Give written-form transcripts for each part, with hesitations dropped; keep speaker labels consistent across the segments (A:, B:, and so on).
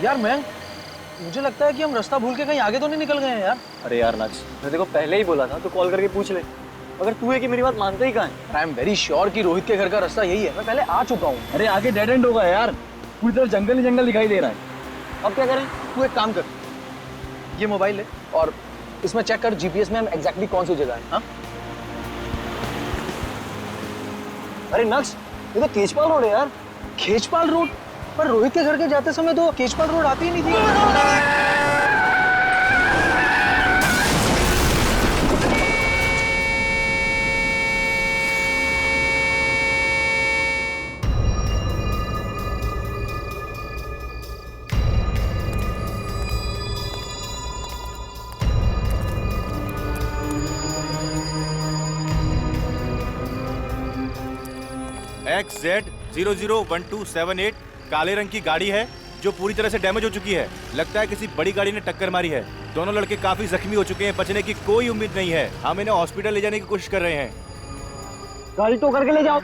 A: यार मयंक, मुझे लगता है कि हम रास्ता भूल के कहीं आगे तो नहीं निकल गए हैं यार।
B: अरे यार नक्स, मैं देखो पहले ही बोला था तो कॉल करके पूछ ले। अगर तू है कि मेरी बात मानते ही कहाँ है?
A: आई एम वेरी श्योर कि रोहित के घर का रास्ता यही है। मैं पहले आ चुका हूँ।
B: अरे आगे डेड एंड होगा यार, पूरी तरफ जंगल ही जंगल दिखाई दे रहा है। अब क्या करें?
A: तू एक काम कर, ये मोबाइल ले और इसमें चेक कर जीपीएस में हम एग्जैक्टली कौन सी जगह है। हाँ?
B: अरे नक्स, ये तो केजपाल रोड है यार।
A: केजपाल रोड? पर रोहित के घर के जाते समय तो केजपाल रोड आती ही नहीं थी।
C: XZ001278 काले रंग की गाड़ी है जो पूरी तरह से डैमेज हो चुकी है। लगता है किसी बड़ी गाड़ी ने टक्कर मारी है। दोनों लड़के काफी जख्मी हो चुके हैं, बचने की कोई उम्मीद नहीं है। हम इन्हें हॉस्पिटल ले जाने की कोशिश कर रहे हैं।
B: गाड़ी तो करके ले जाओ।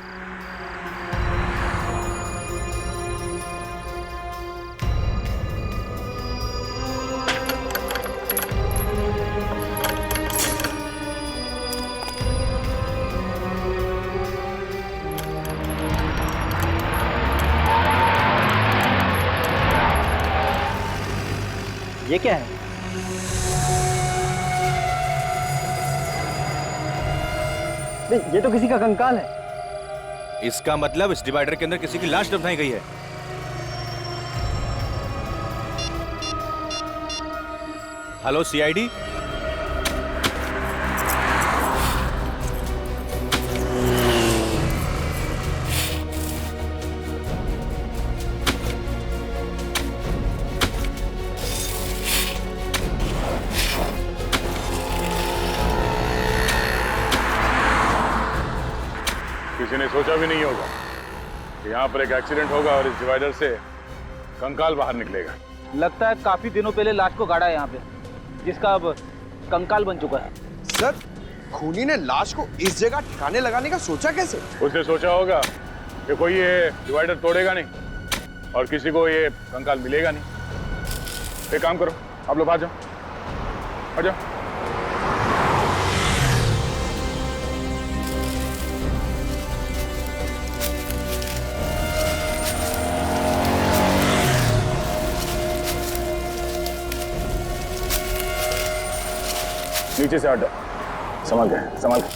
B: ये क्या है? नहीं, ये तो किसी का कंकाल है।
C: इसका मतलब इस डिवाइडर के अंदर किसी की लाश दफनाई गई है। हेलो सीआईडी,
D: किसी ने सोचा भी नहीं होगा कि यहाँ पर एक एक्सीडेंट होगा और इस डिवाइडर से कंकाल बाहर निकलेगा।
B: लगता है काफी दिनों पहले लाश को गाड़ा है यहाँ पे, जिसका अब कंकाल बन चुका है।
E: सर, खूनी ने लाश को इस जगह ठिकाने लगाने का सोचा कैसे?
D: उसने सोचा होगा कि कोई ये डिवाइडर तोड़ेगा नहीं और किसी को ये कंकाल मिलेगा नहीं। एक काम करो, आप लोग आ जाओ, आ जाओ। नीचे से हट, संभाल के, संभाल के।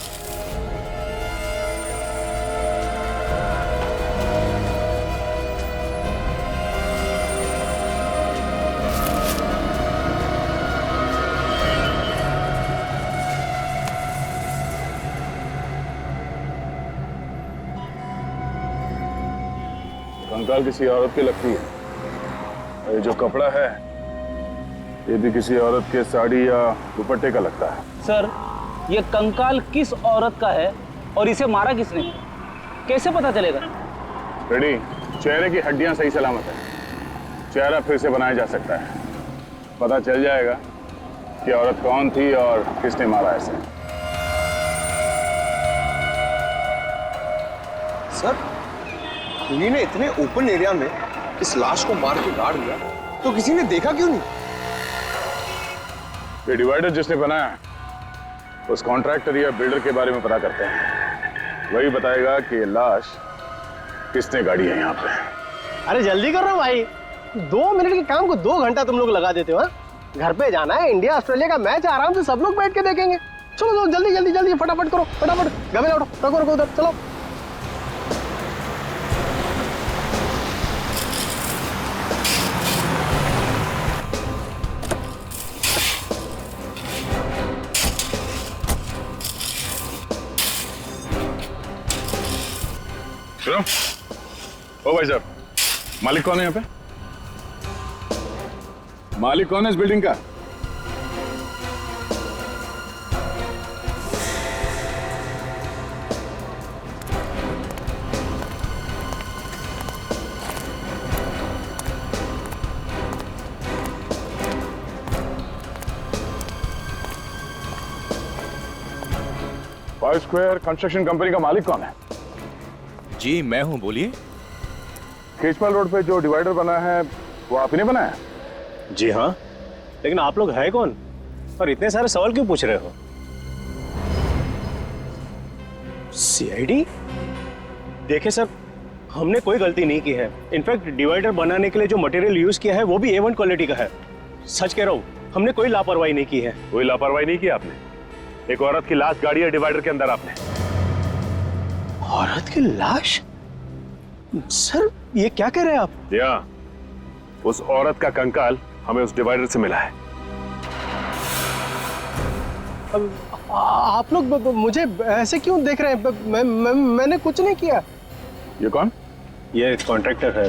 D: कंकाल किसी औरत की लगती है। और ये जो कपड़ा है ये भी किसी औरत के साड़ी या दुपट्टे का लगता है।
B: सर, ये कंकाल किस औरत का है और इसे मारा किसने, कैसे पता चलेगा?
D: रेडी, चेहरे की हड्डियां सही सलामत है। चेहरा फिर से बनाया जा सकता है। पता चल जाएगा कि औरत कौन थी और किसने मारा ऐसे।
E: सर, खूनी ने इतने ओपन एरिया में इस लाश को मार के गाड़ दिया तो किसी ने देखा क्यों नहीं?
D: ये डिवाइडर जिसने बनाया उस कॉन्ट्रैक्टर या बिल्डर के बारे में पता करते हैं। वही बताएगा कि लाश किसने गाड़ी है यहाँ पे।
F: अरे जल्दी कर रहा हूँ भाई, 2 मिनट के काम को 2 घंटा तुम लोग लगा देते हो। हाँ? घर पे जाना है, इंडिया ऑस्ट्रेलिया का मैच, आराम से सब लोग बैठ के देखेंगे। चलो चलो जल्दी जल्दी जल्दी फटाफट करो, फटाफट गमे उठो, रखो रखो उधर, चलो।
D: सुनो, ओ भाई साहब, मालिक कौन है यहाँ पे? मालिक कौन है इस बिल्डिंग का? फाइव स्क्वायर कंस्ट्रक्शन कंपनी का मालिक कौन है?
C: जी मैं हूं, बोलिए।
D: केजपाल रोड पे जो डिवाइडर बना है वो आप ही ने बनाया?
F: जी हाँ, लेकिन आप लोग है कौन और इतने सारे सवाल क्यों पूछ रहे हो? सीआईडी? देखिए सर, हमने कोई गलती नहीं की है। इनफैक्ट डिवाइडर बनाने के लिए जो मटेरियल यूज किया है वो भी A1 क्वालिटी का है। सच कह रहा हूँ, हमने कोई लापरवाही नहीं की है।
D: कोई लापरवाही नहीं की आपने? एक औरत की लाश गाड़ी है डिवाइडर के अंदर आपने।
F: औरत की लाश? सर ये क्या कह रहे हैं आप?
D: या, उस औरत का कंकाल हमें उस डिवाइडर से मिला है।
F: आप लोग मुझे ऐसे क्यों देख रहे हैं? मैंने कुछ नहीं किया।
D: ये कौन?
F: ये कॉन्ट्रैक्टर है।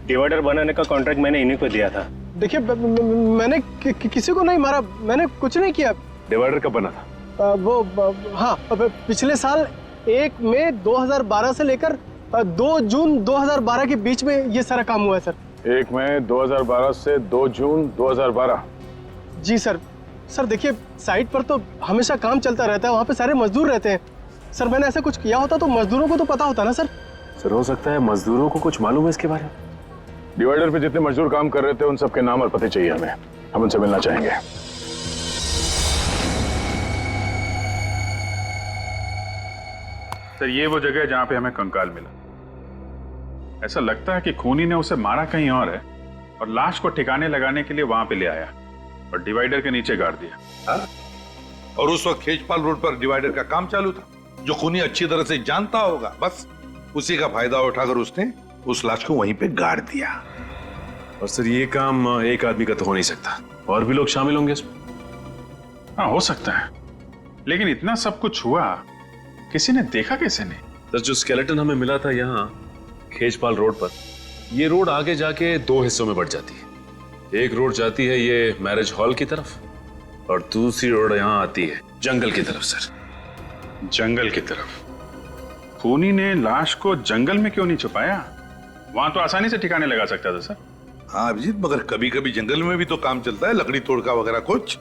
F: डिवाइडर बनाने का कॉन्ट्रैक्ट मैंने इन्हीं को दिया था। देखिए मैंने किसी को नहीं मारा, मैंने कुछ नहीं किया।
D: डिवाइडर कब बना था?
F: हाँ, पिछले साल 1 मई 2012 से लेकर 2 जून 2012 के बीच में ये सारा काम हुआ है सर।
D: 1 मई 2012 से 2 जून 2012।
F: जी सर। सर देखिए, साइट पर तो हमेशा काम चलता रहता है, वहाँ पे सारे मजदूर रहते हैं। सर मैंने ऐसा कुछ किया होता तो मजदूरों को तो पता होता ना सर।
D: सर हो सकता है मजदूरों को कुछ मालूम है इसके बारे में। डिवाइडर पे जितने मजदूर काम कर रहे थे उन सबके नाम और पते चाहिए हमें, हम उनसे मिलना चाहेंगे।
G: सर ये वो जगह है जहां पे हमें कंकाल मिला। ऐसा लगता है कि खूनी ने उसे मारा कहीं और है और लाश को ठिकाने लगाने के लिए वहां पे ले आया और डिवाइडर के नीचे गाड़ दिया।
H: हाँ? और उस वक्त खेजपाल रोड पर डिवाइडर का काम चालू था, जो खूनी अच्छी तरह से जानता होगा। बस उसी का फायदा उठाकर उसने उस लाश को वहीं पे गाड़ दिया।
I: और सर ये काम एक आदमी का तो हो नहीं सकता, और भी लोग शामिल होंगे इसमें।
G: हाँ हो सकता है, लेकिन इतना सब कुछ हुआ, किसी ने देखा कैसे नहीं?
I: सर जो स्केलेटन हमें मिला था यहाँ खेजपाल रोड पर, ये रोड आगे जाके 2 हिस्सों में बढ़ जाती है। एक रोड जाती है ये मैरिज हॉल की तरफ और दूसरी रोड यहाँ आती है जंगल की तरफ। सर
G: जंगल की तरफ? खूनी ने लाश को जंगल में क्यों नहीं छुपाया? वहां तो आसानी से ठिकाने लगा सकता था सर।
H: हाँ अभिजीत, मगर कभी कभी जंगल में भी तो काम चलता है, लकड़ी तोड़का वगैरह कुछ।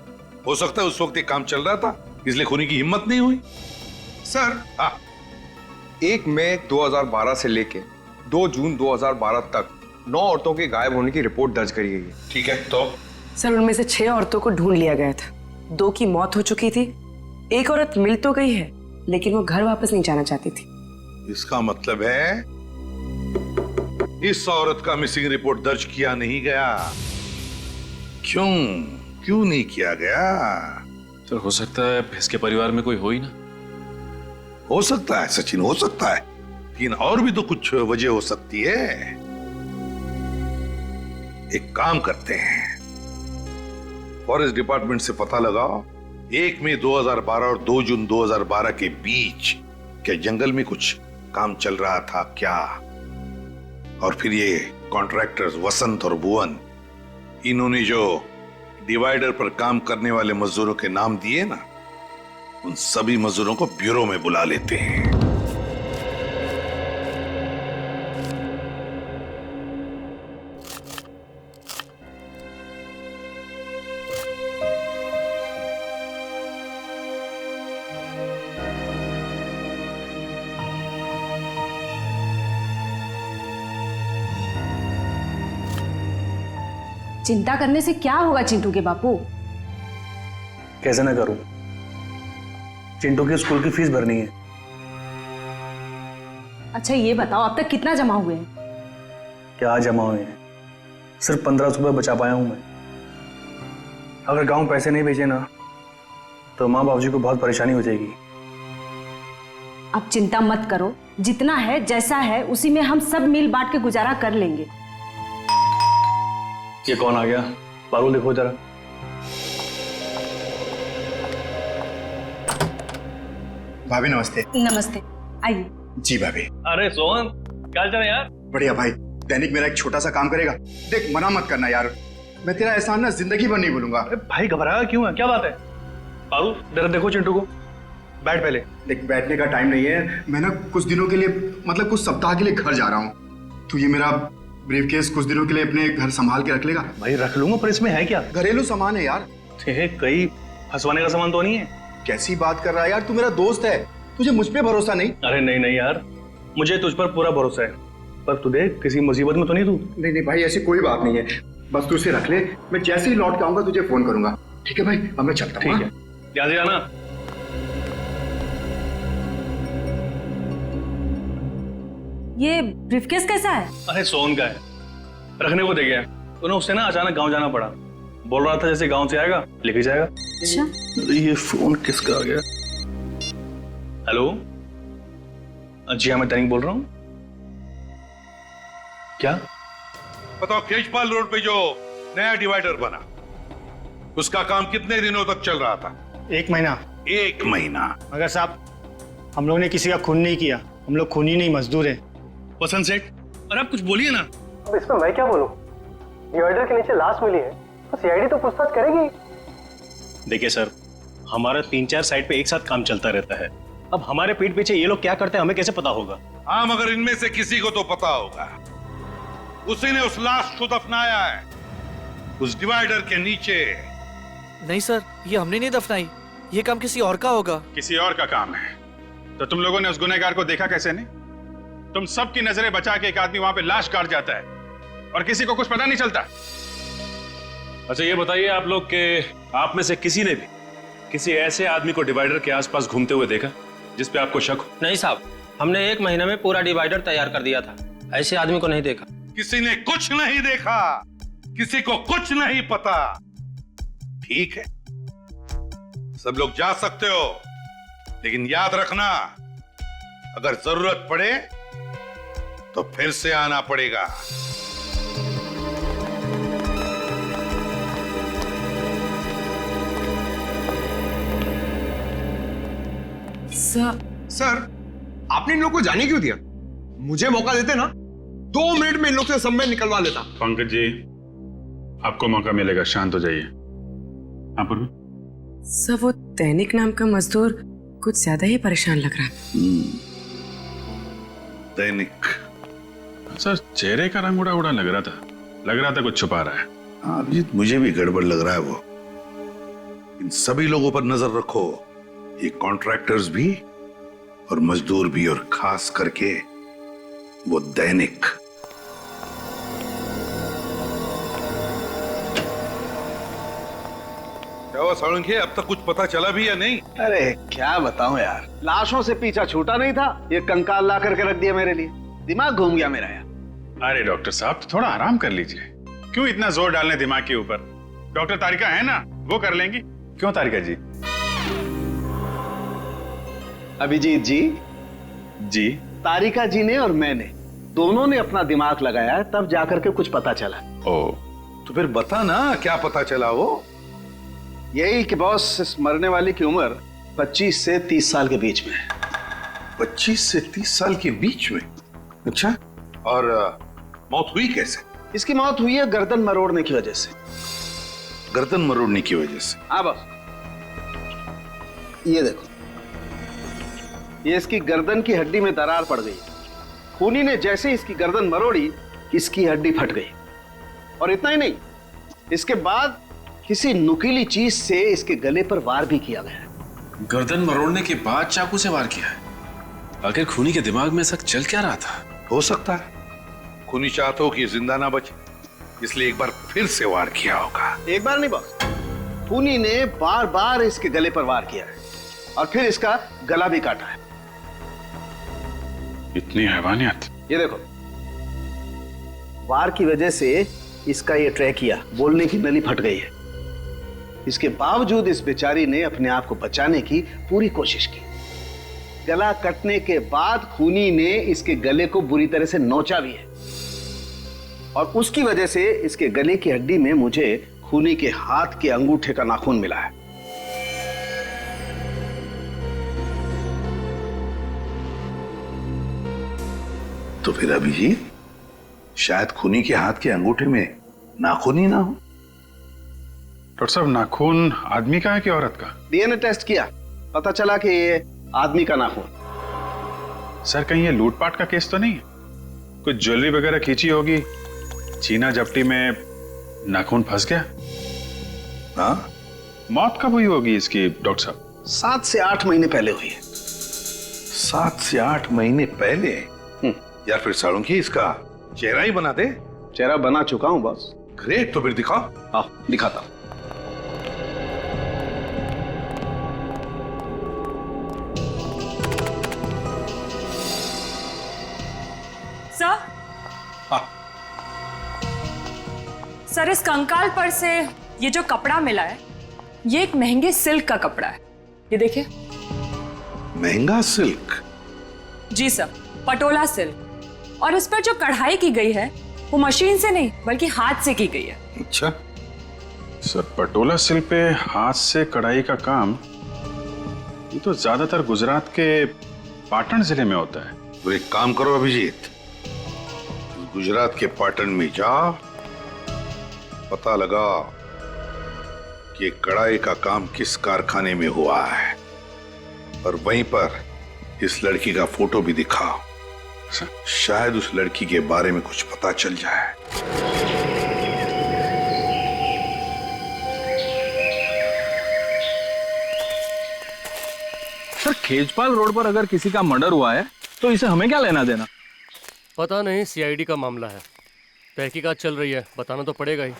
H: हो सकता है उस वक्त ये काम चल रहा था, इसलिए खूनी की हिम्मत नहीं हुई।
E: सर 1 मई 2012 से लेके 2 जून 2012 तक 9 औरतों के गायब होने की रिपोर्ट दर्ज करी गई है।
H: ठीक है, तो
J: सर उनमें से 6 औरतों को ढूंढ लिया गया था। 2 की मौत हो चुकी थी, एक औरत मिल तो गई है लेकिन वो घर वापस नहीं जाना चाहती थी।
H: इसका मतलब है इस औरत का मिसिंग रिपोर्ट दर्ज किया नहीं गया। क्यों नहीं किया गया?
I: सर हो सकता है इसके परिवार में कोई हो ही ना।
H: हो सकता है सचिन, हो सकता है, लेकिन और भी तो कुछ वजह हो सकती है। एक काम करते हैं, फॉरेस्ट डिपार्टमेंट से पता लगाओ 1 मई 2012 और 2 जून 2012 के बीच क्या जंगल में कुछ काम चल रहा था क्या? और फिर ये कॉन्ट्रैक्टर्स वसंत और भुवन, इन्होंने जो डिवाइडर पर काम करने वाले मजदूरों के नाम दिए ना, उन सभी मजदूरों को ब्यूरो में बुला लेते हैं।
K: चिंता करने से क्या होगा चिंटू के बापू?
B: कैसे ना करूं? चिंटू की स्कूल की फीस भरनी है।
K: अच्छा ये बताओ अब तक कितना जमा हुए हैं?
B: क्या जमा हुए हैं? सिर्फ 1500 रुपये बचा पाया हूं मैं। अगर गांव पैसे नहीं भेजे ना तो माँ बाबूजी को बहुत परेशानी हो जाएगी।
K: अब चिंता मत करो, जितना है जैसा है उसी में हम सब मिल बांट के गुजारा कर लेंगे।
B: ये कौन आ गया? पारुल देखो जरा।
L: भाभी नमस्ते।
K: नमस्ते, आइए।
L: जी भाभी।
B: अरे सोहन, क्या चल रहा है यार?
L: बढ़िया भाई, दैनिक मेरा एक छोटा सा काम करेगा। देख मना मत करना यार, मैं तेरा एहसान ना जिंदगी भर नहीं भूलूंगा।
B: भाई घबराया क्यों है? क्या बात है? पारुल जरा देखो चिंटू को। बैठ पहले।
L: देख बैठने का टाइम नहीं है, मैं ना कुछ दिनों के लिए, मतलब कुछ सप्ताह के लिए घर जा रहा हूँ। तू ये मेरा ब्रीफकेस कुछ दिनों के लिए अपने घर संभाल के रख लेगा?
B: भाई रख लूंगा, पर इसमें है क्या?
L: घरेलू सामान है यार।
B: कहीं फंसवाने का सामान तो नहीं है?
L: कैसी बात कर रहा है यार, तू मेरा दोस्त है, तुझे मुझ पे भरोसा नहीं?
B: अरे नहीं नहीं यार, मुझे तुझ पर पूरा भरोसा है, पर तू देख किसी मुसीबत में तो नहीं तू?
L: नहीं नहीं भाई, ऐसी कोई बात नहीं है। बस तू इसे रख ले, मैं जैसे ही लौट के आऊंगा तुझे फोन करूंगा। ठीक है भाई, अब मैं चलता हूँ।
B: ठीक है, ध्यान से जाना।
K: ये ब्रीफकेस कैसा है?
B: अरे सोन का है, रखने को दे गया। उन्हें उससे ना अचानक गांव जाना पड़ा। बोल रहा था जैसे गांव से आएगा लेके जाएगा।
K: अच्छा,
B: अरे ये फोन किसका आ गया? हेलो, जी हाँ, मैं दैनिक बोल रहा हूँ। क्या?
H: बताओ, केशपाल रोड पे जो नया डिवाइडर बना, उसका काम कितने दिनों तक चल रहा था?
F: 1 महीना।
H: 1 महीना?
F: मगर साहब, हम लोगों ने किसी का खून नहीं किया, हम लोग खूनी नहीं मजदूर हैं।
B: वसंत सेठ, अरे आप कुछ बोलिए ना।
F: अब इसमें मैं क्या बोलूं? डिवाइडर के नीचे लाश मिली है, तो सीआईडी तो पूछताछ करेगी।
M: देखिए सर, हमारा 3-4 साइट पे एक साथ काम चलता रहता है। अब हमारे पीठ पीछे ये लोग क्या करते हैं हमें कैसे पता होगा?
H: हाँ, मगर इनमें से किसी को तो पता होगा। उसी ने उस लाश को दफनाया है उस डिवाइडर के नीचे।
A: नहीं सर, ये हमने नहीं दफनाई, ये काम किसी और का होगा।
G: किसी और का काम है तो तुम लोगों ने उस गुनहगार को देखा कैसे नहीं? तुम सबकी नजरें बचा के एक आदमी वहां पे लाश काट जाता है और किसी को कुछ पता नहीं चलता।
I: अच्छा ये बताइए आप लोग के आप में से किसी ने भी किसी ऐसे आदमी को डिवाइडर के आसपास घूमते हुए देखा जिस पे आपको शक हो?
F: नहीं साहब, हमने 1 महीने में पूरा डिवाइडर तैयार कर दिया था, ऐसे आदमी को नहीं देखा।
H: किसी ने कुछ नहीं देखा, किसी को कुछ नहीं पता। ठीक है, सब लोग जा सकते हो, लेकिन याद रखना, अगर जरूरत पड़े तो फिर से आना पड़ेगा।
E: सर, आपने इन लोग को जाने क्यों दिया? मुझे मौका देते ना, 2 मिनट में इन लोग से सब मैं निकलवा लेता।
G: पंकज जी, आपको मौका मिलेगा, शांत हो जाइए। हाँ पूर्वी?
J: सर, वो दैनिक नाम का मजदूर कुछ ज्यादा ही परेशान लग रहा है।
H: दैनिक?
G: सर, चेहरे का रंग उड़ा उड़ा लग रहा था कुछ छुपा रहा है।
H: हाँ अभिजीत, मुझे भी गड़बड़ लग रहा है वो। इन सभी लोगों पर नजर रखो, ये कॉन्ट्रैक्टर्स भी और मजदूर भी, और खास करके वो दैनिक। क्या हुआ साळुंखे, अब तक कुछ पता चला भी या नहीं?
A: अरे क्या बताऊं यार, लाशों से पीछा छूटा नहीं था, ये कंकाल ला करके रख दिया मेरे लिए। दिमाग घूम गया मेरा यार।
G: अरे डॉक्टर साहब, तो थोड़ा आराम कर लीजिए। क्यों इतना जोर डालने दिमाग के ऊपर? डॉक्टर तारिका है ना, वो कर लेंगी। क्यों तारिका जी?
A: अभिजीत जी,
G: जी,
A: तारिका जी ने और मैंने दोनों ने अपना दिमाग लगाया, तब जाकर के कुछ पता चला।
G: ओ,
H: तो फिर बता ना, क्या पता चला? वो
A: यही कि बॉस, इस मरने वाली की उम्र 25 से 30 साल के बीच में है।
H: 25 से 30 साल के बीच में? अच्छा, और मौत हुई कैसे?
A: इसकी मौत हुई है गर्दन मरोड़ने की वजह से।
H: गर्दन मरोड़ने की वजह से?
A: हाँ बॉस, ये देखो, ये इसकी गर्दन की हड्डी में दरार पड़ गई। खूनी ने जैसे इसकी गर्दन मरोड़ी, इसकी हड्डी फट गई। और इतना ही नहीं, इसके बाद किसी नुकीली चीज से इसके गले पर वार भी किया गया।
I: गर्दन मरोड़ने के बाद चाकू से वार किया है? आखिर खूनी के दिमाग में ऐसा चल क्या रहा था?
H: हो सकता है खूनी चाहता हो कि जिंदा ना बचे, इसलिए एक बार फिर से वार किया होगा।
A: एक बार नहीं बॉस, खूनी ने बार बार इसके गले पर वार किया है और फिर इसका गला भी काटा है।
G: इतनी हैवानियत!
A: ये देखो, वार की वजह से इसका ये ट्रैकिया, बोलने की नली फट गई है। इसके बावजूद इस बेचारी ने अपने आप को बचाने की पूरी कोशिश की। गला कटने के बाद खूनी ने इसके गले को बुरी तरह से नोचा भी है, और उसकी वजह से इसके गले की हड्डी में मुझे खूनी के हाथ के अंगूठे का नाखून मिला है।
H: तो फिर अभिजीत, शायद खूनी के हाथ के अंगूठे में नाखून ही ना हो।
G: डॉक्टर साहब, नाखून आदमी का है कि औरत का?
A: डीएनए टेस्ट किया, पता चला कि ये आदमी का नाखून।
G: सर, कहीं ये लूटपाट का केस तो नहीं है? कुछ ज्वेलरी वगैरह खींची होगी, चीना जप्टी में नाखून फंस गया।
H: हाँ?
G: मौत कब हुई होगी इसकी डॉक्टर साहब?
A: 7 से 8 महीने पहले हुई है।
H: 7 से 8 महीने पहले? यार फिर साळुंखे, इसका चेहरा ही बना दे।
A: चेहरा बना चुका हूं बॉस।
H: ग्रेट, तो फिर दिखाओ।
B: आओ दिखाता हूं।
J: सर, सर इस कंकाल पर से ये जो कपड़ा मिला है ये एक महंगे सिल्क का कपड़ा है। ये देखिए।
H: महंगा सिल्क?
J: जी सर, पटोला सिल्क। और इस पर जो कढ़ाई की गई है वो मशीन से नहीं बल्कि हाथ से की गई है।
H: अच्छा
G: सर, पटोला सिल्क पे हाथ से कढ़ाई का काम ये तो ज्यादातर गुजरात के पाटन जिले में होता है।
H: तो एक काम करो अभिजीत, गुजरात के पाटन में जा, पता लगा कि कढ़ाई का काम किस कारखाने में हुआ है और वहीं पर इस लड़की का फोटो भी दिखाओ। शायद उस लड़की के बारे में कुछ पता चल जाए।
B: सर, खेजपाल रोड पर अगर किसी का मर्डर हुआ है तो इसे हमें क्या लेना देना?
M: पता नहीं, सीआईडी का मामला है, तहकीकात चल रही है, बताना तो पड़ेगा ही।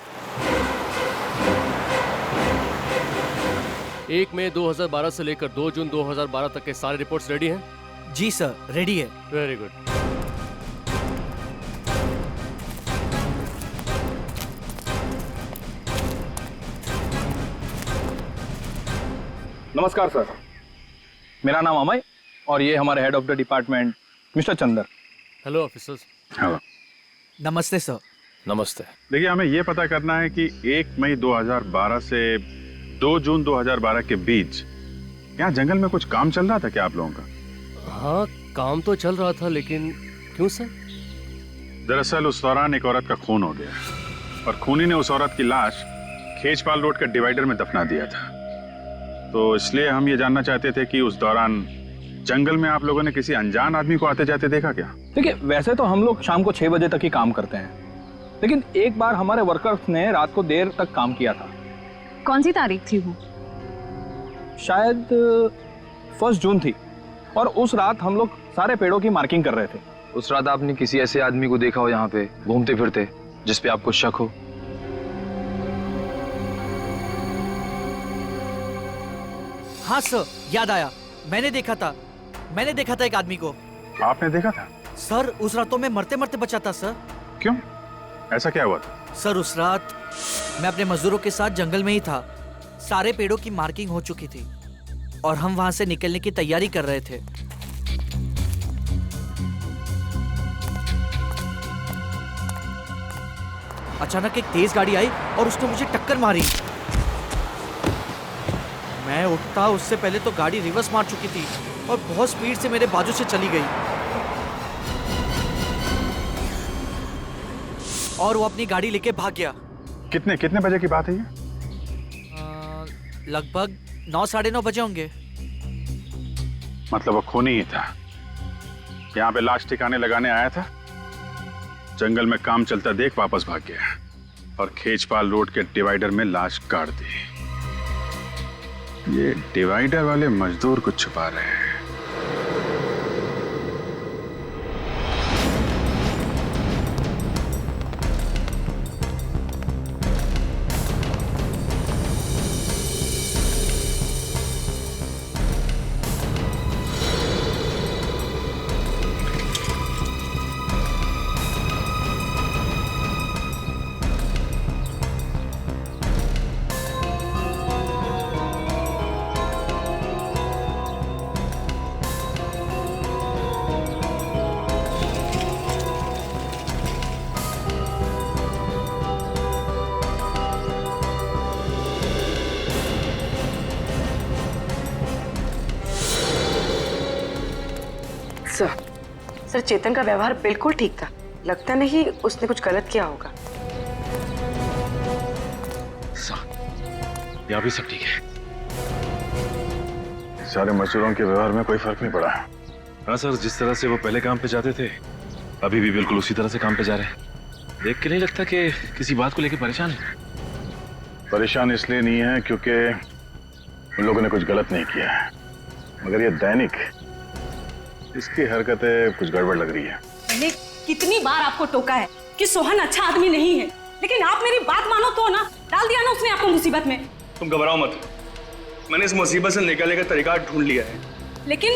M: 1 मई 2012 से लेकर 2 जून 2012 तक के सारे रिपोर्ट्स रेडी हैं?
N: जी सर, रेडी है।
M: Very good.
B: नमस्कार सर, मेरा नाम अमय और ये हमारे head of the department mister Chander.
M: Hello officers.
G: Hello.
N: नमस्ते सर।
I: नमस्ते।
G: देखिए, हमें यह पता करना है कि 1 मई 2012 से 2 जून 2012 के बीच यहाँ जंगल में कुछ काम चल रहा था क्या आप लोगों का?
M: हाँ, काम तो चल रहा था, लेकिन क्यों सर?
G: दरअसल उस दौरान एक औरत का खून हो गया और खूनी ने उस औरत की लाश खेजपाल रोड के डिवाइडर में दफना दिया था। तो इसलिए हम ये जानना चाहते थे कि उस दौरान जंगल में आप लोगों ने किसी अनजान आदमी को आते जाते देखा क्या?
B: देखिए, वैसे तो हम लोग शाम को 6 बजे तक ही काम करते हैं, लेकिन एक बार हमारे वर्कर्स ने रात को देर तक काम किया था।
K: कौन सी तारीख थी वो?
B: शायद 1 जून थी और उस रात हम लोग सारे पेड़ों की मार्किंग कर रहे थे।
E: उस रात आपने किसी ऐसे आदमी को देखा हो यहाँ पे घूमते फिरते जिस पे आपको शक हो?
N: हाँ सर, याद आया, मैंने देखा था एक आदमी को।
G: आपने देखा था?
N: सर, उस रात तो मैं मरते मरते बचा था सर।
G: क्यों, ऐसा क्या हुआ था?
N: सर, उस रात मैं अपने मजदूरों के साथ जंगल में ही था। सारे पेड़ों की मार्किंग हो चुकी थी और हम वहां से निकलने की तैयारी कर रहे थे। अचानक एक तेज गाड़ी आई और उसने मुझे टक्कर मारी। मैं उठता उससे पहले तो गाड़ी रिवर्स मार चुकी थी और बहुत स्पीड से मेरे बाजू से चली गई और वो अपनी गाड़ी लेके भाग गया।
G: कितने बजे की बात है ये?
N: लगभग 9 साढ़े 9 बजे होंगे।
G: मतलब वो खूनी ही था, यहाँ पे लाश ठिकाने लगाने आया था, जंगल में काम चलता देख वापस भाग गया और खेजपाल रोड के डिवाइडर में लाश गाड़ दी। ये डिवाइडर वाले मजदूर कुछ छुपा रहे हैं।
J: सर, चेतन का व्यवहार बिल्कुल ठीक था। लगता नहीं उसने कुछ गलत किया होगा।
I: यहाँ भी सब ठीक है।
G: सारे मजदूरों के व्यवहार में कोई फर्क नहीं पड़ा।
I: हाँ सर, जिस तरह से वो पहले काम पे जाते थे अभी भी बिल्कुल उसी तरह से काम पे जा रहे हैं। देख के नहीं लगता कि किसी बात को लेकर परेशान है।
G: परेशान इसलिए नहीं है क्योंकि उन लोगों ने कुछ गलत नहीं किया है, मगर ये दैनिक इसकी हरकतें कुछ गड़बड़ लग रही है।
K: मैंने कितनी बार आपको टोका है कि सोहन अच्छा आदमी नहीं है, लेकिन आप मेरी बात मानो तो ना, डाल दिया ना उसने आपको मुसीबत में।
B: तुम घबराओ मत, मैंने इस मुसीबत से निकलने का तरीका ढूंढ लिया है।
K: लेकिन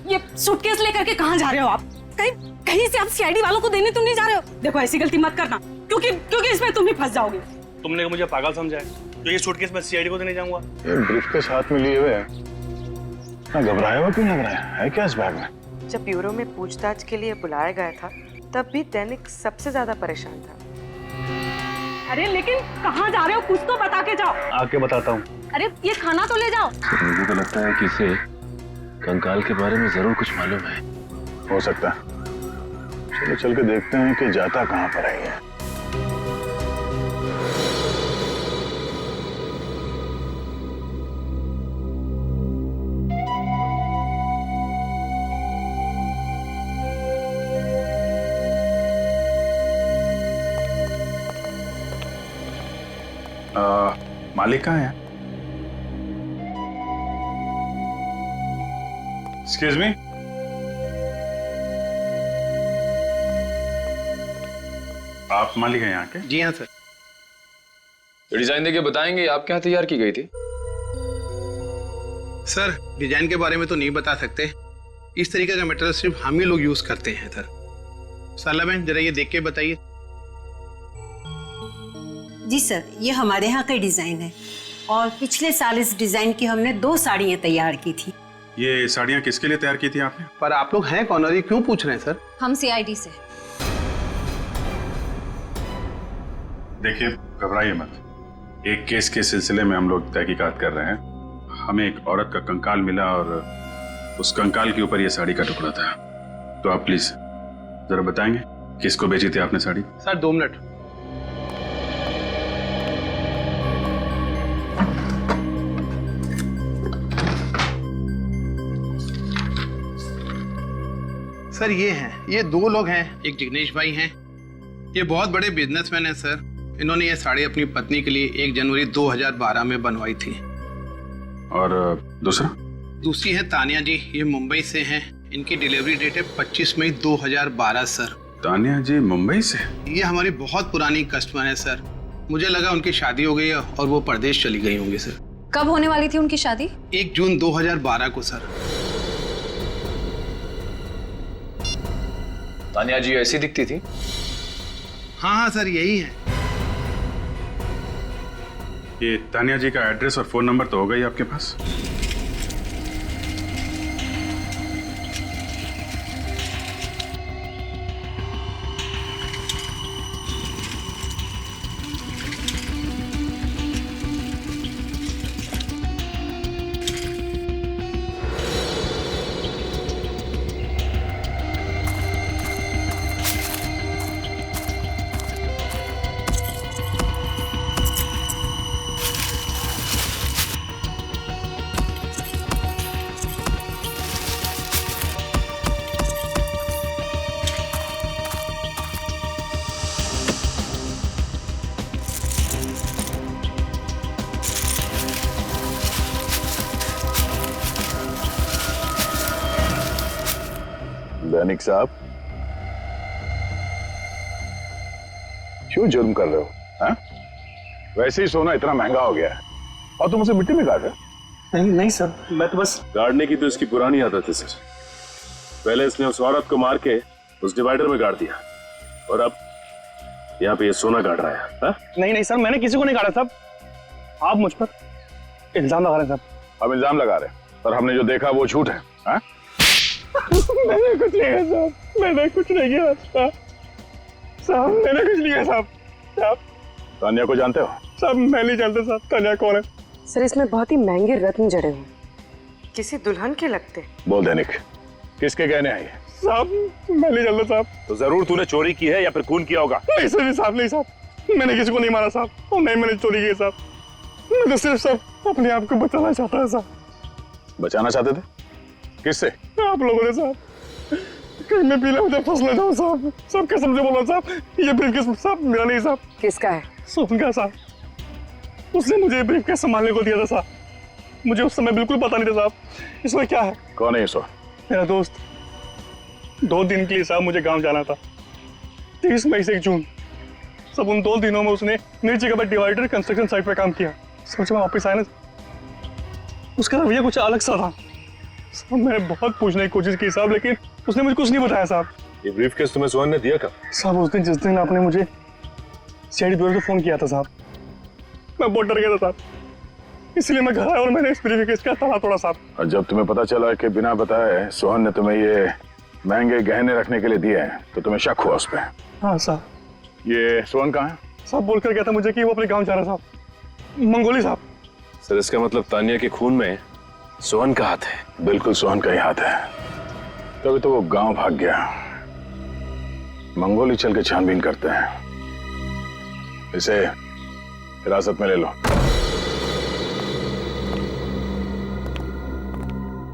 K: ये सूटकेस लेकर के कहाँ जा रहे हो आप? कहीं कहीं से आप सीआईडी वालों को देने तो नहीं जा रहे हो? देखो ऐसी गलती मत करना, क्योंकि इसमें तुम ही फंस जाओगे।
B: तुमने मुझे पागल समझा है? तो ये सूटकेस मैं सीआईडी को देने जाऊंगा?
D: ये ब्रीफ के साथ में लिए हुए ना, घबराया हुआ क्यों लग रहा है क्या इस बैग में?
J: जब ब्यूरो में पूछताछ के लिए बुलाया गया था तब भी दैनिक सबसे ज्यादा परेशान था।
K: अरे लेकिन कहाँ जा रहे हो? कुछ तो बता के जाओ।
B: आके बताता हूँ।
K: अरे ये खाना तो ले जाओ।
I: मुझे तो लगता है कि इसे कंकाल के बारे में जरूर कुछ मालूम है।
D: हो सकता है, चलो चल के देखते हैं कि जाता कहाँ पर है ये।
G: मालिक कहाँ है? एक्सक्यूज मी, आप मालिक हैं यहाँ के?
F: जी हाँ सर।
E: डिजाइन देके बताएंगे आपके यहाँ तैयार की गई थी?
F: सर डिजाइन के बारे में तो नहीं बता सकते, इस तरीके का मटेरियल सिर्फ हम ही लोग यूज करते हैं सर। साला बहन जरा ये देख के बताइए।
O: जी सर, ये हमारे यहाँ का डिजाइन है और पिछले साल इस डिजाइन की हमने 2 साड़ियाँ तैयार की थी।
G: ये साड़ियाँ किसके लिए तैयार की थी आपने?
F: पर आप लोग हैं कौन और ये क्यों पूछ रहे हैं सर?
K: हम सीआईडी से।
G: देखिए घबराइए मत, एक केस के सिलसिले में हम लोग तहकीकात कर रहे हैं। हमें एक औरत का कंकाल मिला और उस कंकाल के ऊपर ये साड़ी का टुकड़ा था। तो आप प्लीज जरा बताएंगे किसको बेची थी आपने साड़ी?
F: Sir 2 minute. सर ये 2 लोग हैं, एक जिग्नेश भाई हैं, ये बहुत बड़े बिजनेसमैन हैं सर। इन्होंने ये साड़ी अपनी पत्नी के लिए 1 जनवरी 2012 में बनवाई थी।
G: और
F: दूसरी है तानिया जी, ये मुंबई से हैं, इनकी डिलीवरी डेट है 25 मई 2012 सर।
G: तानिया जी मुंबई से?
F: ये हमारी बहुत पुरानी कस्टमर है सर। मुझे लगा उनकी शादी हो गई है और वो परदेश चली गई होंगी सर।
K: कब होने वाली थी उनकी शादी?
F: 1 जून 2012 को सर।
E: तानिया जी ऐसी दिखती थी?
F: हाँ सर यही है।
G: ये तानिया जी का एड्रेस और फोन नंबर तो होगा ही आपके पास?
D: दैनिक साहब क्यों जुर्म कर रहे हो? हाँ? वैसे ही सोना इतना महंगा हो गया है और तुम उसे मिट्टी में गाड़ रहे हो?
M: नहीं सर, मैं तो बस
I: गाड़ने की तो इसकी पुरानी आदत है सर। पहले इसने उस औरत को मार के उस डिवाइडर में गाड़ दिया और अब यहाँ पे ये सोना गाड़ रहा है। हा?
B: नहीं सर, मैंने किसी को नहीं गाड़ा साहब, आप मुझ पर इल्जाम लगा रहे हैं साहब।
D: हम इल्जाम लगा रहे हैं पर हमने जो देखा वो झूठ है। हाँ?
B: मैंने कुछ नहीं किया साहब, मैंने कुछ नहीं किया साहब, मैंने कुछ नहीं किया साहब।
D: तानिया को जानते हो?
B: साहब मैं नहीं जानता साहब तानिया कौन है।
J: सर इसमें बहुत ही महंगे रत्न जड़े हुए, किसी दुल्हन के लगते।
D: बोल दैनिक, किसके गहने हैं ये?
B: साहब मैं नहीं जानता साहब।
D: तो जरूर तूने चोरी की है या फिर खून किया होगा।
B: नहीं साहब, नहीं साहब, मैंने किसी को नहीं मारा साहब और नहीं मैंने चोरी की साहब। मैं तो सिर्फ साहब अपने आप को बचाना चाहता है साहब।
D: बचाना चाहते थे? किससे?
B: आप लोगों ने साहब। कहीं मैं पीला मुझे फंस ले जाऊं साहब। सब कसम से बोलो साहब, ये ब्रीफकेस साहब मेरा नहीं साहब।
J: किसका है?
B: सोहन का साहब, उसने मुझे ब्रीफकेस संभालने को दिया था साहब। मुझे उस समय बिल्कुल पता नहीं था साहब इसमें क्या है।
D: कौन है ये सोहन?
B: मेरा दोस्त। 2 दिन के लिए साहब मुझे गांव जाना था, 30 मई से 1 जून।
F: सब उन 2 दिनों में उसने मेरी जगह पर डिवाइडर कंस्ट्रक्शन साइट पे काम किया। सब जब मैं वापस आया ना, उसका रवैया कुछ अलग सा था साहब। मैंने बहुत पूछने की कोशिश की साहब, लेकिन उसने मुझे कुछ नहीं बताया साहब।
I: ये ब्रीफकेस तुम्हें सोहन ने दिया कब?
F: साहब उस दिन जिस दिन आपने मुझे सीआईडी द्वारा से फोन किया था साहब, मैं बहुत डर गया था साहब, इसलिए मैं घर आया और मैंने इस ब्रीफकेस का ताला तोड़ा साहब।
G: और जब तुम्हें पता चला कि बिना बताए सोहन ने तुम्हें ये महंगे गहने रखने के लिए दिए हैं तो तुम्हें शक हुआ उस पर?
F: हाँ साहब।
G: ये सोहन कहाँ है?
F: साहब बोल कर गया था मुझे कि वो अपने गांव जा रहा साहब, मंगोली साहब।
I: सर इसका मतलब तानिया के खून में सोहन का हाथ है?
G: बिल्कुल सोहन का ही हाथ है, तभी तो वो गांव भाग गया। मंगोली चल के छानबीन करते हैं, इसे हिरासत में ले लो।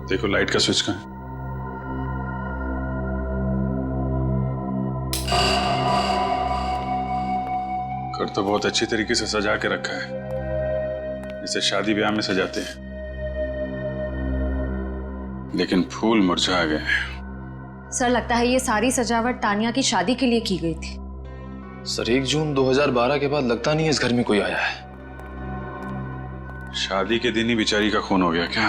G: देखो लाइट का स्विच कहाँ है? घर तो बहुत अच्छी तरीके से सजा के रखा है, इसे शादी ब्याह में सजाते हैं, लेकिन फूल मुरझा गए।
P: सर लगता है ये सारी सजावट तानिया की शादी के लिए की गई थी।
Q: सर 1 जून 2012 के बाद लगता नहीं है इस घर में कोई आया है।
G: शादी के दिन ही बेचारी का खून हो गया क्या?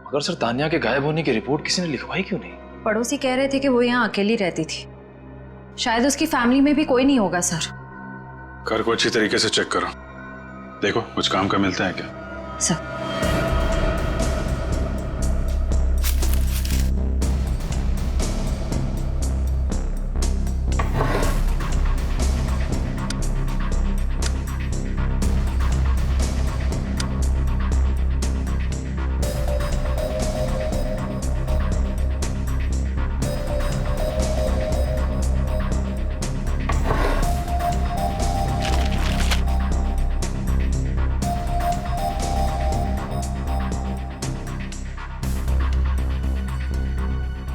Q: मगर सर तानिया के गायब होने की रिपोर्ट किसी ने लिखवाई क्यों नहीं?
P: पड़ोसी कह रहे थे कि वो यहाँ अकेली रहती थी, शायद उसकी फैमिली में भी कोई नहीं होगा सर।
G: घर को अच्छी तरीके से चेक करो, देखो कुछ काम का मिलता है क्या?
P: सर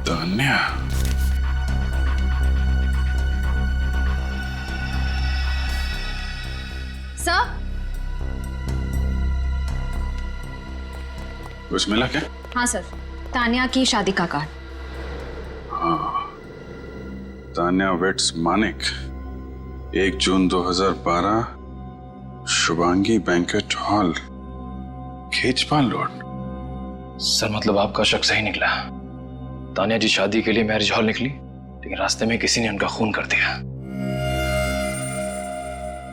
G: तान्या,
P: सर
G: कुछ मिला क्या?
P: हाँ सर, तानिया की शादी का कार्ड।
G: हाँ, तान्या वेट्स मानिक, 1 जून 2012, Shubhangi banquet hall, Khechpal road.
Q: Sir मतलब आपका शक सही निकला। तानिया जी शादी के लिए मैरिज हॉल निकली, लेकिन रास्ते में किसी ने उनका खून कर दिया।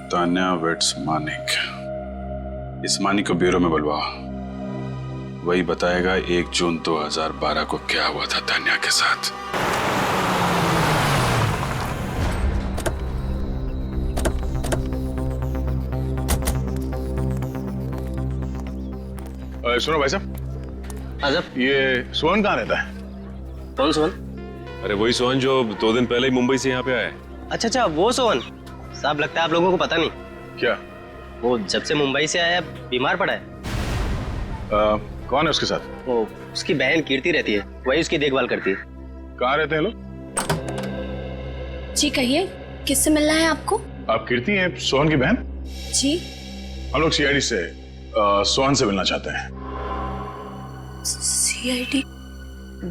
G: तान्या वेट्स मानिक, इस मानिक को ब्यूरो में बुलवाओ, वही बताएगा 1 जून 2012 को क्या हुआ था तान्या के साथ। सुनो भाई साहब,
M: आजब
G: ये सोहन कहाँ रहता है?
M: कौन सोहन?
I: अरे वही सोहन जो 2 दिन पहले ही मुंबई से यहाँ पे आया है।
M: अच्छा अच्छा, वो सोहन साहब। लगता है आप लोगों को पता नहीं।
G: क्या?
M: वो जब से मुंबई से आया बीमार पड़ा है।
G: कौन है उसके साथ?
M: वो उसकी बहन कीर्ति रहती है, वही उसकी देखभाल करती है।
G: कहाँ रहते हैं लोग?
R: जी कहिए, किससे मिलना है आपको?
G: आप कीर्ति हैं सोहन की बहन?
R: जी
G: हम लोग सीआईडी से सोहन से मिलना चाहते हैं।
R: सीआईडी?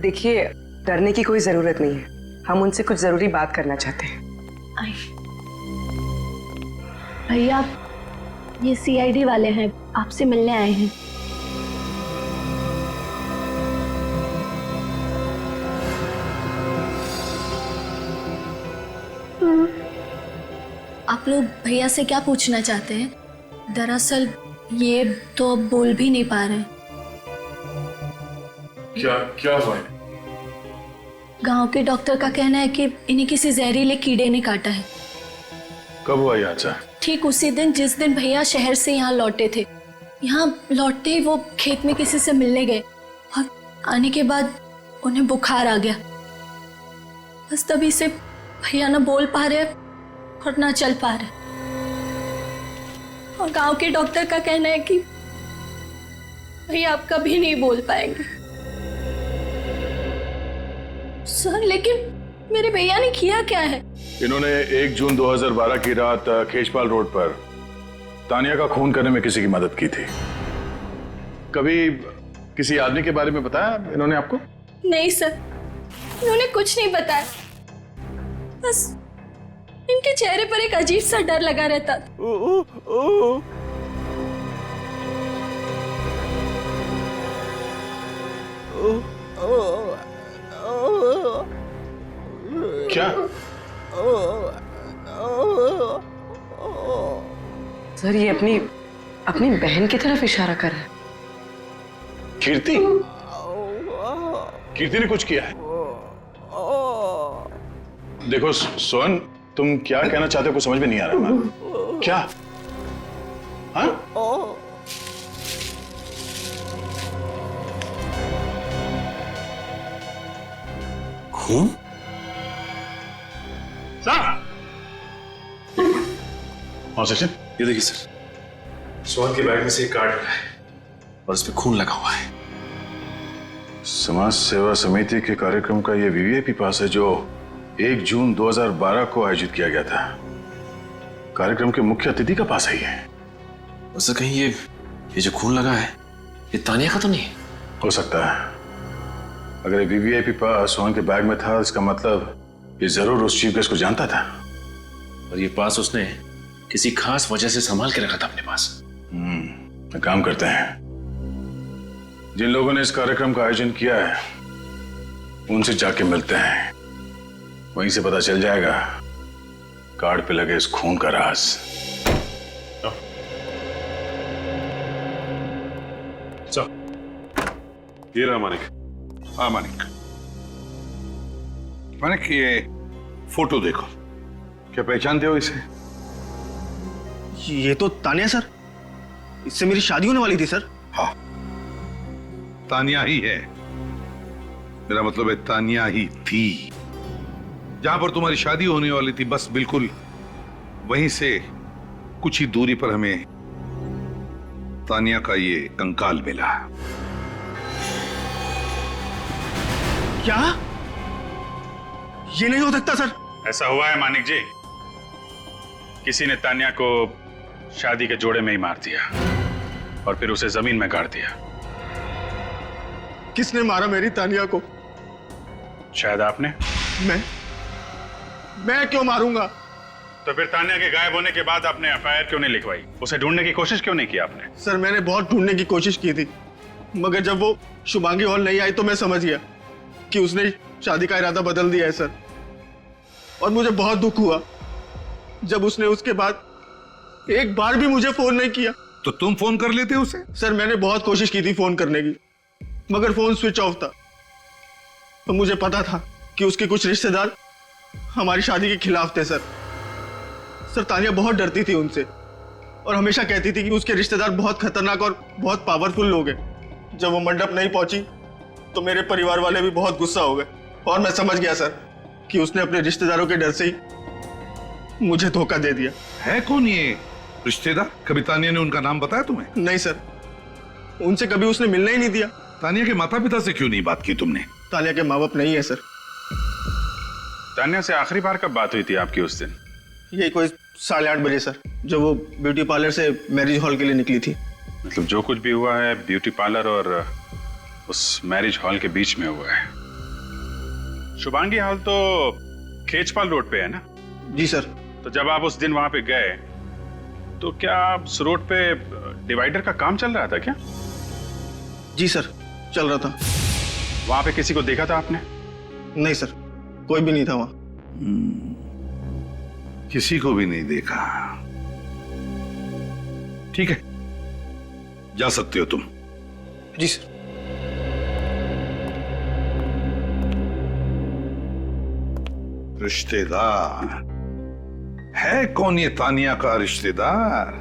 J: देखिए डरने की कोई जरूरत नहीं है, हम उनसे कुछ जरूरी बात करना चाहते हैं।
R: भैया ये सीआईडी वाले हैं, आपसे मिलने आए हैं। आप लोग भैया से क्या पूछना चाहते हैं? दरअसल ये तो अब बोल भी नहीं पा रहे।
G: क्या हुआ है?
R: गांव के डॉक्टर का कहना है कि इन्हें किसी जहरीले कीड़े ने काटा है।
G: कब हुआ ये हादसा?
R: ठीक उसी दिन जिस दिन भैया शहर से यहाँ लौटे थे। यहाँ लौटते ही वो खेत में किसी से मिलने गए और आने के बाद उन्हें बुखार आ गया। बस तभी से भैया ना बोल पा रहे और ना चल पा रहे। और गांव के डॉक्टर का कहना है कि भैया आप कभी नहीं बोल पाएंगे। सर लेकिन मेरे भैया ने किया क्या है?
G: इन्होंने 1 जून 2012 की रात खेचपाल रोड पर तानिया का खून करने में किसी की मदद की थी। कभी किसी आदमी के बारे में बताया इन्होंने आपको?
R: नहीं सर, इन्होंने कुछ नहीं बताया। बस इनके चेहरे पर एक अजीब सा डर लगा रहता था।
D: क्या?
J: सर ये अपनी अपनी बहन की तरफ इशारा कर रहा है।
D: कीर्ति? कीर्ति ने कुछ किया है? देखो सोहन, तुम क्या कहना चाहते हो कुछ समझ में नहीं आ रहा है। क्या? हाँ? खून? सर! हाँ सचिन,
I: ये देखिए सर, सोहन के बैग में से एक कार्ड मिला है और उस पे खून लगा हुआ है।
G: समाज सेवा समिति के कार्यक्रम का ये वीवीआईपी पास है जो 1 जून 2012 को आयोजित किया गया था। कार्यक्रम के मुख्य अतिथि का पास है ये।
I: सर कहीं ये जो खून लगा है ये तानिया का तो नहीं?
G: हो सकता है। अगर ये वीवीआईपी पास सोहन के बैग में था इसका मतलब ये जरूर उस चीफ गेस्ट को जानता था।
I: और ये पास उसने किसी खास वजह से संभाल के रखा था अपने पास।
G: एक काम करते हैं, जिन लोगों ने इस कार्यक्रम का आयोजन किया है उनसे जाके मिलते हैं, वहीं से पता चल जाएगा कार्ड पे लगे इस खून का राज।
I: ये रहा मानिक।
H: हाँ मानिक, मानिक ये फोटो देखो, क्या पहचानते हो इसे?
F: ये तो तानिया सर, इससे मेरी शादी होने वाली थी सर।
H: हाँ, तानिया ही है। मेरा मतलब है तानिया ही थी। जहां पर तुम्हारी शादी होने वाली थी बस बिल्कुल वहीं से कुछ ही दूरी पर हमें तानिया का ये कंकाल मिला।
F: क्या? ये नहीं हो सकता सर।
G: ऐसा हुआ है मानिक जी, किसी ने तानिया को शादी के जोड़े में ही मार दिया और फिर उसे जमीन में गाड़ दिया।
F: किसने मारा मेरी तानिया को?
G: शायद आपने।
F: मैं क्यों मारूंगा?
G: तो फिर तानिया के गायब होने के बाद आपने एफआईआर क्यों नहीं लिखवाई? उसे ढूंढने की कोशिश क्यों नहीं की आपने?
F: सर मैंने बहुत ढूंढने की कोशिश की थी, मगर जब वो शुभांगी हॉल नहीं आई तो मैं समझ गया कि उसने शादी का इरादा बदल दिया है सर। और मुझे बहुत दुख हुआ जब उसने उसके बाद एक बार भी मुझे फोन नहीं किया।
H: तो तुम फोन कर लेते उसे?
F: सर मैंने बहुत कोशिश की थी फोन करने की, मगर फोन स्विच ऑफ था। तो मुझे पता था कि उसके कुछ रिश्तेदार हमारी शादी के खिलाफ थे सर। तानिया बहुत डरती थी उनसे और हमेशा कहती थी कि उसके रिश्तेदार बहुत खतरनाक और बहुत पावरफुल लोग हैं। जब वो मंडप नहीं पहुंची तो मेरे परिवार वाले भी बहुत गुस्सा हो गए और मैं समझ गया सर कि उसने अपने रिश्तेदारों के डर से ही मुझे धोखा दे दिया।
H: है कौन ये रिश्तेदार? कभी तानिया ने उनका नाम बताया तुम्हें?
F: नहीं सर, उनसे कभी उसने मिलने ही नहीं दिया।
H: तानिया के माता पिता से क्यों नहीं बात की तुमने?
F: तानिया के माँ बाप नहीं है सर।
G: तानिया से आखिरी बार कब बात हुई थी आपकी उस दिन?
F: ये कोई 8:30 बजे सर, जब वो ब्यूटी पार्लर से मैरिज हॉल के लिए निकली थी।
G: मतलब जो कुछ भी हुआ है ब्यूटी पार्लर और उस मैरिज हॉल के बीच में हुआ है। शुभांगी हॉल तो खेचपाल रोड पे है ना?
F: जी सर।
G: तो जब आप उस दिन वहां पे गए तो क्या उस रोड पे डिवाइडर का काम चल रहा था क्या?
F: जी सर, चल रहा था।
G: वहां पे किसी को देखा था आपने?
F: नहीं सर, कोई भी नहीं था वहां।
H: किसी को भी नहीं देखा। ठीक है, जा सकते हो तुम।
F: जी सर।
H: रिश्तेदार है कौन? ये तानिया का रिश्तेदार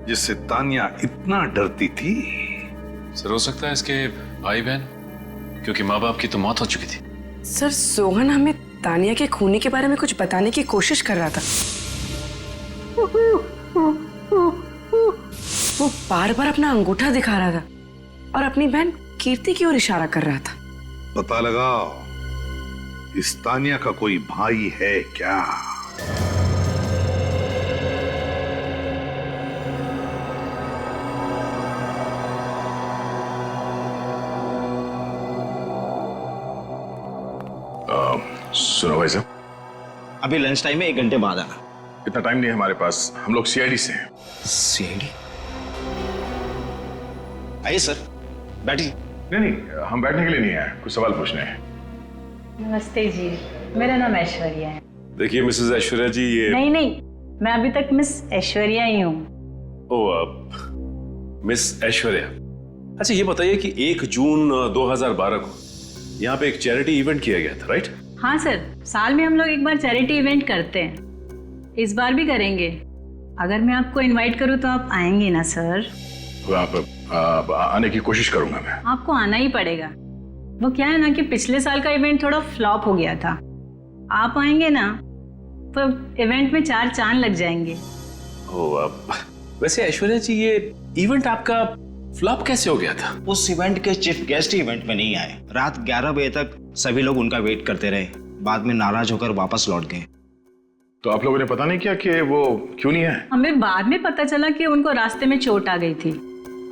H: जिससे तानिया इतना डरती थी?
Q: सर हो सकता है इसके भाई बहन, क्योंकि माँ बाप की तो मौत हो चुकी थी।
J: सर सोहन हमें तानिया के खूनी के बारे में कुछ बताने की कोशिश कर रहा था। वो बार बार अपना अंगूठा दिखा रहा था और अपनी बहन कीर्ति की ओर इशारा कर रहा था।
H: पता लगाओ इस तानिया का कोई भाई है क्या?
G: सुनो भाई साहब,
S: अभी लंच टाइम में 1 घंटे बाद आना।
G: इतना टाइम नहीं है हमारे पास, हम लोग सीआईडी से हैं।
S: सीआईडी? आइए सर, बैठिए।
G: नहीं, हम बैठने के लिए नहीं आए, कुछ सवाल पूछने हैं।
T: नमस्ते जी, मेरा नाम ऐश्वर्या है।
I: देखिए मिसेस ऐश्वर्या जी, ये
T: नहीं, मैं अभी तक मिस ऐश्वर्या ही हूँ।
I: मिस ऐश्वर्या, अच्छा ये बताइए कि 1 जून 2012 को यहाँ पे एक चैरिटी इवेंट किया गया था, राइट?
T: हाँ सर, साल में हम लोग एक बार चैरिटी इवेंट करते हैं, इस बार भी करेंगे। अगर मैं आपको इनवाइट करूँ तो आप आएंगे ना सर?
G: आप आने की कोशिश करूंगा मैं।
T: आपको आना ही पड़ेगा। वो क्या है ना कि पिछले साल का इवेंट थोड़ा फ्लॉप हो गया था, आप आएंगे ना तो इवेंट में 4 चांद लग जाएंगे।
I: वैसे ऐश्वर्या जी, ये इवेंट आपका फ्लॉप कैसे हो गया था?
S: उस इवेंट के चीफ गेस्ट इवेंट में नहीं आए। रात 11 बजे तक सभी लोग उनका वेट करते रहे, बाद में नाराज होकर वापस लौट गए।
G: तो आप लोगों ने पता नहीं किया कि वो क्यों नहीं है?
T: हमें बाद में पता चला कि उनको रास्ते में चोट आ गई थी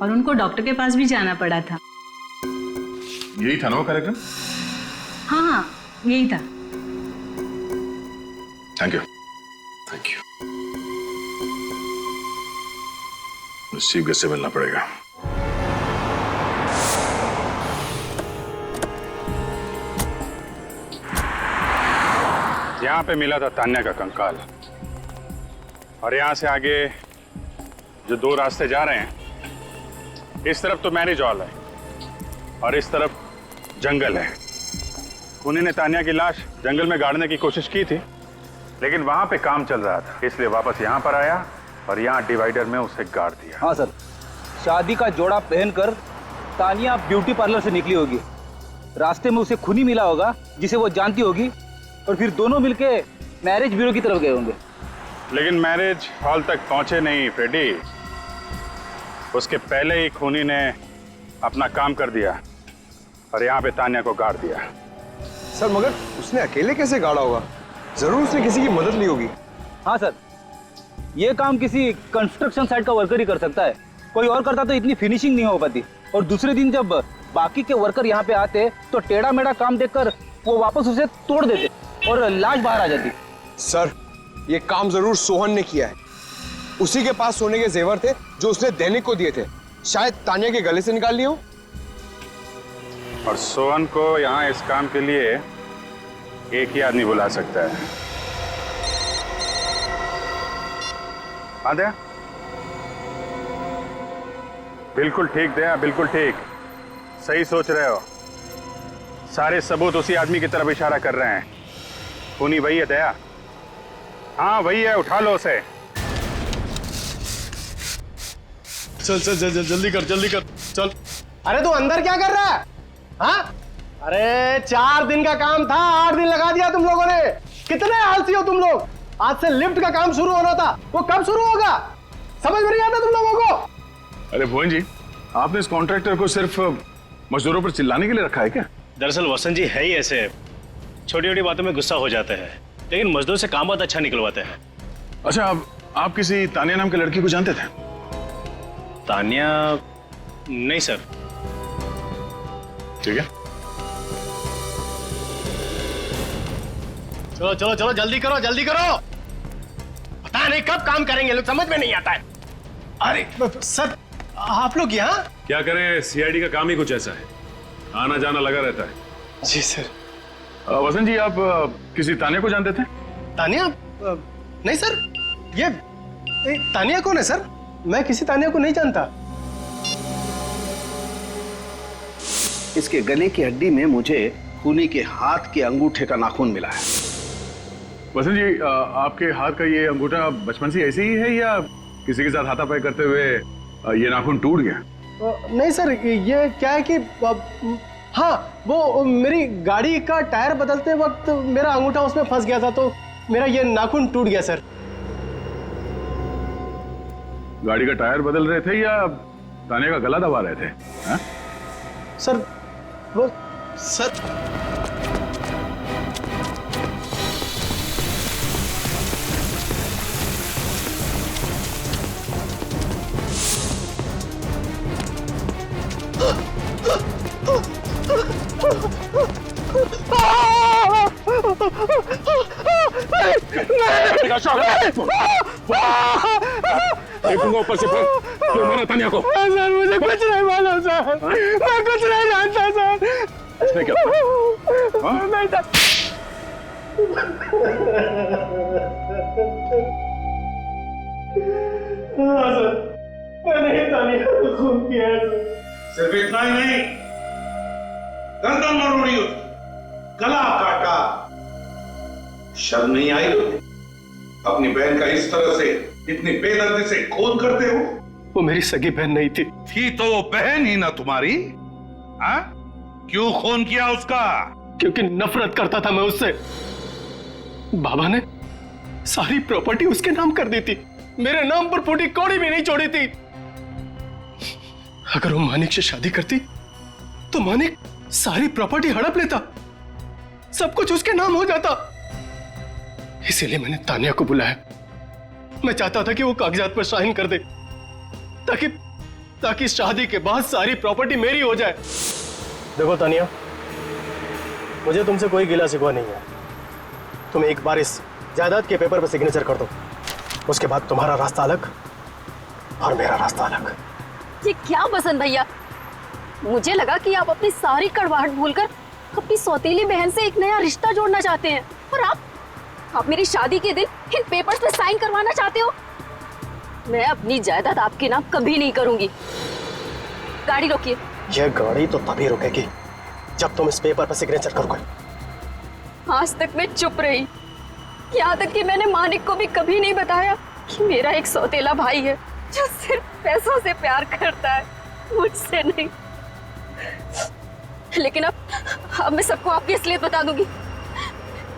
T: और उनको डॉक्टर के पास भी जाना पड़ा था।
G: यही था ना वो कार्यक्रम?
T: हाँ, यही था।
G: Thank you. चीफ गेस्ट से मिलना पड़ेगा। यहाँ पे मिला था तान्या का कंकाल, और यहाँ से आगे जो 2 रास्ते जा रहे हैं, इस तरफ तो मैरिज हॉल है और इस तरफ जंगल है। खूनी ने तान्या की लाश जंगल में गाड़ने की कोशिश की थी, लेकिन वहां पे काम चल रहा था, इसलिए वापस यहाँ पर आया और यहाँ डिवाइडर में उसे गाड़ दिया।
U: हाँ सर, शादी का जोड़ा पहनकर तानिया ब्यूटी पार्लर से निकली होगी। रास्ते में उसे खूनी मिला होगा जिसे वो जानती होगी, और फिर दोनों मिलके मैरिज ब्यूरो की तरफ गए होंगे।
G: लेकिन मैरिज हॉल तक पहुंचे नहीं फ्रेडी, उसके पहले ही खूनी ने अपना काम कर दिया और यहाँ पे तान्या को गाड़ दिया।
E: सर मगर उसने अकेले कैसे गाड़ा होगा? जरूर उसने किसी की मदद ली होगी।
U: हाँ सर, ये काम किसी कंस्ट्रक्शन साइट का वर्कर ही कर सकता है, कोई और करता तो इतनी फिनिशिंग नहीं हो पाती। और दूसरे दिन जब बाकी के वर्कर यहाँ पे आते तो टेढ़ा मेढ़ा काम देखकर वो वापस उसे तोड़ देते और लाश बाहर आ जाती।
E: सर, ये काम जरूर सोहन ने किया है। उसी के पास सोने के जेवर थे जो उसने दैनिक को दिए थे, शायद तान्या के गले से निकाल लिए हो।
G: और सोहन को यहाँ इस काम के लिए एक ही आदमी बुला सकता है। हाँ दया, बिल्कुल ठीक दया, बिल्कुल ठीक, सही सोच रहे हो। सारे सबूत उसी आदमी की तरफ इशारा कर रहे हैं। खूनी वही है दया, हाँ वही है, उठा लो उसे।
F: चल चल चल जल्दी कर चल। अरे तू अंदर क्या कर रहा है? हाँ, अरे 4 दिन का काम था, 8 दिन लगा दिया तुम लोगों ने। कितने आलसी हो तुम लोग। आज से लिफ्ट का काम शुरू होना था, वो कब शुरू होगा? समझ में नहीं आता तुम लोगों को?
G: अरे भुवन जी, आपने इस कॉन्ट्रैक्टर को सिर्फ मजदूरों पर चिल्लाने के लिए रखा है क्या?
M: दरअसल वसंत जी है ही ऐसे, छोटी छोटी बातों में गुस्सा हो जाते हैं, लेकिन मजदूर से काम बहुत अच्छा निकलवाते हैं।
G: अच्छा, आप किसी तान्या नाम की लड़की को जानते थे?
M: तान्या? नहीं सर।
G: ठीक है,
F: चलो चलो चलो, जल्दी करो। पता नहीं कब काम करेंगे लोग, समझ में नहीं आता है। अरे सर, आप लोग यहाँ?
I: क्या करें, सीआईडी का काम ही कुछ ऐसा है, आना जाना लगा रहता है।
F: जी सर।
G: वसंत जी, आप किसी तान्या को जानते थे?
F: तान्या? नहीं सर, ये तान्या कौन है सर? मैं किसी तान्या को नहीं जानता।
A: इसके गले की हड्डी में मुझे खूनी के हाथ के अंगूठे का नाखून मिला है।
G: वसंत जी, आपके हाथ का ये अंगूठा बचपन से ऐसे ही है या किसी के साथ हाथापाई करते हुए ये नाखून टूट गया?
F: नहीं सर, ये क्या है कि हाँ, वो मेरी गाड़ी का टायर बदलते वक्त मेरा अंगूठा उसमें फंस गया था, तो मेरा ये नाखून टूट गया सर।
G: गाड़ी का टायर बदल रहे थे या तान्या का गला दबा रहे थे? हा?
F: सर वो सर
G: देखूंगा ऊपर से फिर क्यों मारा तानिया को?
F: सर मुझे कुछ नहीं मालूम सर, मैं कुछ नहीं जानता सर।
G: इसने क्या
F: नहीं सर। हाँ सर, मैंने ही तानिया को खून किया है सर।
H: सिर्फ इतना ही नहीं, गर्दन मरोड़ी उसकी, गला काटा। शर्म नहीं आई तुम्हें? अपनी बहन का इस तरह से इतनी बेदर्दी से खून करते हो?
F: वो मेरी सगी बहन नहीं थी।
H: थी तो वो बहन ही ना तुम्हारी। हाँ? क्यों खून किया उसका?
F: क्योंकि नफरत करता था मैं उससे। बाबा ने सारी प्रॉपर्टी उसके नाम कर दी थी, मेरे नाम पर फूटी कौड़ी भी नहीं छोड़ी थी। अगर वो मानिक से शादी करती तो मानिक सारी प्रॉपर्टी हड़प लेता, सब कुछ उसके नाम हो जाता। इसीलिए मैंने तानिया को बुलाया। मैं चाहता था कि वो कागजात पर साइन कर दे, ताकि शादी के बाद सारी प्रॉपर्टी मेरी हो जाए। देखो तानिया, मुझे तुमसे कोई गिला शिकवा नहीं है। तुम एक बार इस जायदाद के पेपर पर सिग्नेचर कर दो, उसके बाद तुम्हारा रास्ता अलग और मेरा रास्ता अलग।
R: ये क्या बसंत भैया, मुझे लगा कि आप अपनी सारी कड़वाहट भूलकर अपनी सौतेली बहन से एक नया रिश्ता जोड़ना चाहते हैं, और आप मेरी शादी के दिन इन पेपर्स पे साइन करवाना चाहते हो। मैं अपनी जायदाद आपके नाम कभी नहीं करूंगी। गाड़ी रोकिए।
F: यह गाड़ी तो तभी रुकेगी जब तुम इस पेपर पर सिग्नेचर करोगे।
R: आज तक मैं चुप रही, यहाँ तक कि मैंने मानिक को भी कभी नहीं बताया कि मेरा एक सौतेला भाई है जो सिर्फ पैसों से प्यार करता है, मुझसे नहीं। लेकिन अब मैं सबको आपकी असलियत बता दूंगी।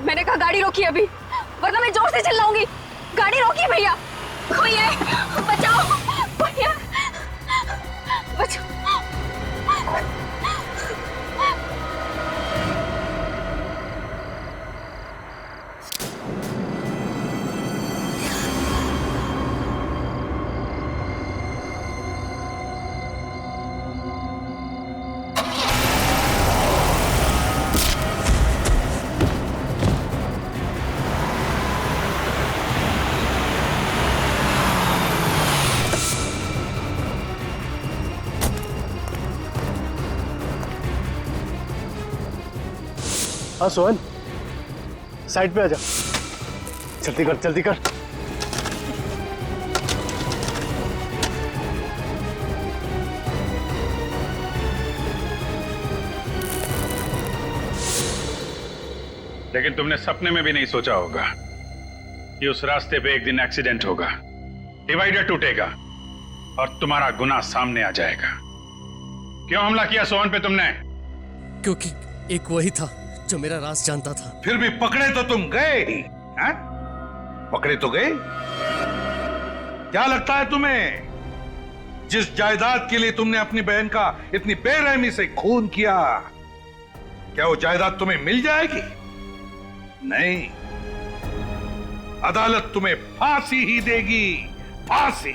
R: मैंने कहा गाड़ी रोकिए अभी, वरना मैं जोर से चिल्लाऊंगी। गाड़ी रोकिए भैया। कोई है, बचाओ भैया, बचाओ।
F: हाँ सोहन, साइड पे आ जा। जल्दी कर, जल्दी कर।
G: लेकिन तुमने सपने में भी नहीं सोचा होगा कि उस रास्ते पे एक दिन एक्सीडेंट होगा, डिवाइडर टूटेगा और तुम्हारा गुनाह सामने आ जाएगा। क्यों हमला किया सोहन पे तुमने?
C: क्योंकि एक वही था जो मेरा राज जानता था।
H: फिर भी पकड़े तो तुम गए ही, हैं? पकड़े तो गए। क्या लगता है तुम्हें, जिस जायदाद के लिए तुमने अपनी बहन का इतनी बेरहमी से खून किया, क्या वो जायदाद तुम्हें मिल जाएगी? नहीं, अदालत तुम्हें फांसी ही देगी, फांसी।